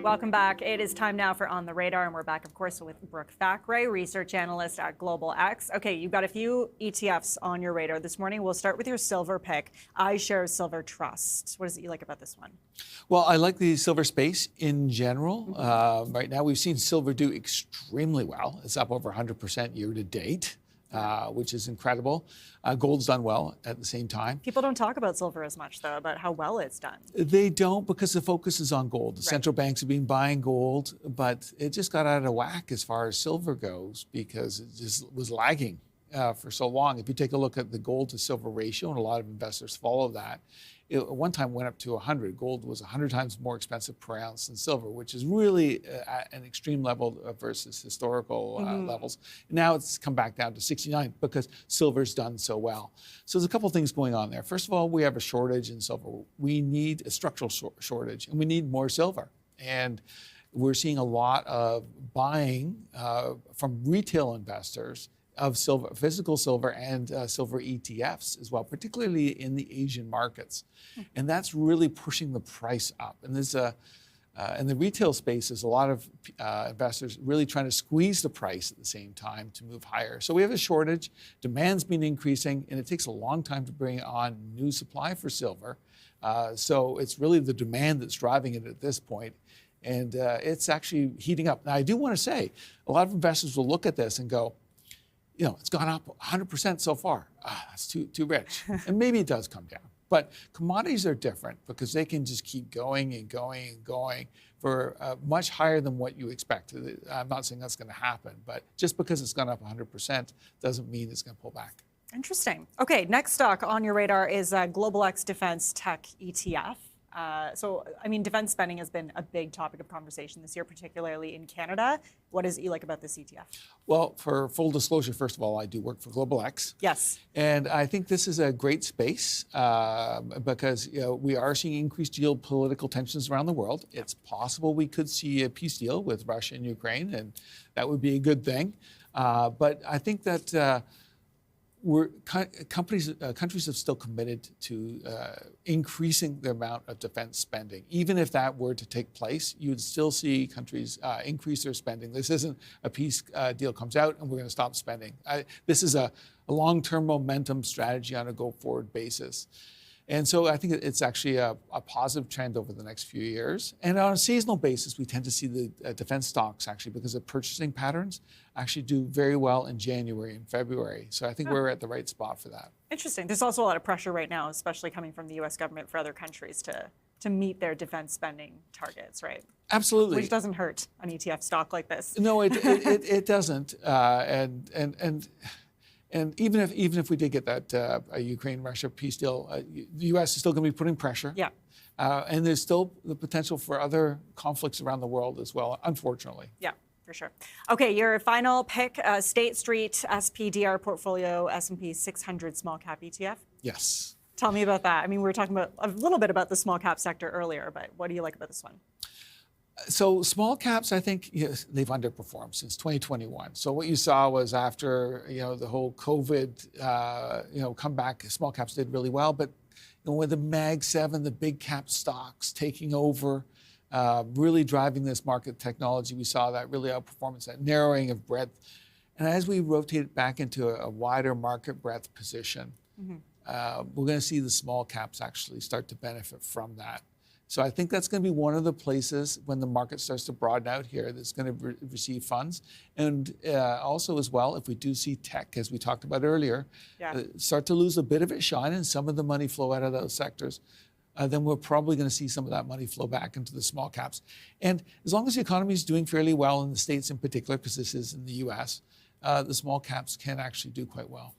welcome back. It is time now for On the Radar, and we're back, of course, with Brooke Thackray, research analyst at Global X. Okay, you've got a few ETFs on your radar this morning. We'll start with your silver pick, iShares Silver Trust. What is it you like about this one? Well, I like the silver space in general. Right now, we've seen silver do extremely well. It's up over 100% year to date. Which is incredible. Gold's done well at the same time. People don't talk about silver as much, though, about how well it's done. They don't, because the focus is on gold. The central banks have been buying gold, but it just got out of whack as far as silver goes because it just was lagging for so long. If you take a look at the gold to silver ratio, and a lot of investors follow that, it at one time went up to 100. Gold was 100 times more expensive per ounce than silver, which is really at an extreme level versus historical levels. Now it's come back down to 69 because silver's done so well. So there's a couple things going on there. First of all, we have a shortage in silver. We need a structural shortage, and we need more silver. And we're seeing a lot of buying from retail investors of silver, physical silver and silver ETFs as well, particularly in the Asian markets. And that's really pushing the price up. And there's in the retail space, there's a lot of investors really trying to squeeze the price at the same time to move higher. So we have a shortage, demand's been increasing, and it takes a long time to bring on new supply for silver. So it's really the demand that's driving it at this point. And it's actually heating up. Now, I do want to say, a lot of investors will look at this and go, you know, it's gone up 100% so far. That's too rich. And maybe it does come down. But commodities are different because they can just keep going and going and going for much higher than what you expect. I'm not saying that's going to happen, but just because it's gone up 100% doesn't mean it's going to pull back. Interesting. Okay, next stock on your radar is Global X Defense Tech ETF. So, I mean, defense spending has been a big topic of conversation this year, particularly in Canada. What is it you like about this ETF? Well, for full disclosure, first of all, I do work for Global X. Yes. And I think this is a great space because we are seeing increased geopolitical tensions around the world. It's possible we could see a peace deal with Russia and Ukraine, and that would be a good thing. But I think that countries have still committed to increasing the amount of defense spending. Even if that were to take place, you would still see countries increase their spending. This isn't a peace deal comes out and we're going to stop spending. This is a long-term momentum strategy on a go-forward basis. And so I think it's actually a positive trend over the next few years. And on a seasonal basis, we tend to see the defense stocks actually, because of purchasing patterns, actually do very well in January and February. So I think we're at the right spot for that. Interesting. There's also a lot of pressure right now, especially coming from the U.S. government for other countries to meet their defense spending targets, right? Absolutely. Which doesn't hurt an ETF stock like this. No, it doesn't. And even if we did get that Ukraine-Russia peace deal, the U.S. is still going to be putting pressure. Yeah. And there's still the potential for other conflicts around the world as well, unfortunately. Yeah, for sure. Okay, your final pick, State Street SPDR portfolio S&P 600 small cap ETF. Yes. Tell me about that. I mean, we were talking about a little bit about the small cap sector earlier, but what do you like about this one? So small caps, I think they've underperformed since 2021. So what you saw was after the whole COVID comeback, small caps did really well. But with the Mag 7, the big cap stocks taking over, really driving this market technology, we saw that really outperformance, that narrowing of breadth. And as we rotate back into a wider market breadth position, we're going to see the small caps actually start to benefit from that. So I think that's going to be one of the places when the market starts to broaden out here that's going to receive funds. And also as well, if we do see tech, as we talked about earlier, start to lose a bit of its shine and some of the money flow out of those sectors, then we're probably going to see some of that money flow back into the small caps. And as long as the economy is doing fairly well in the States in particular, because this is in the U.S., the small caps can actually do quite well.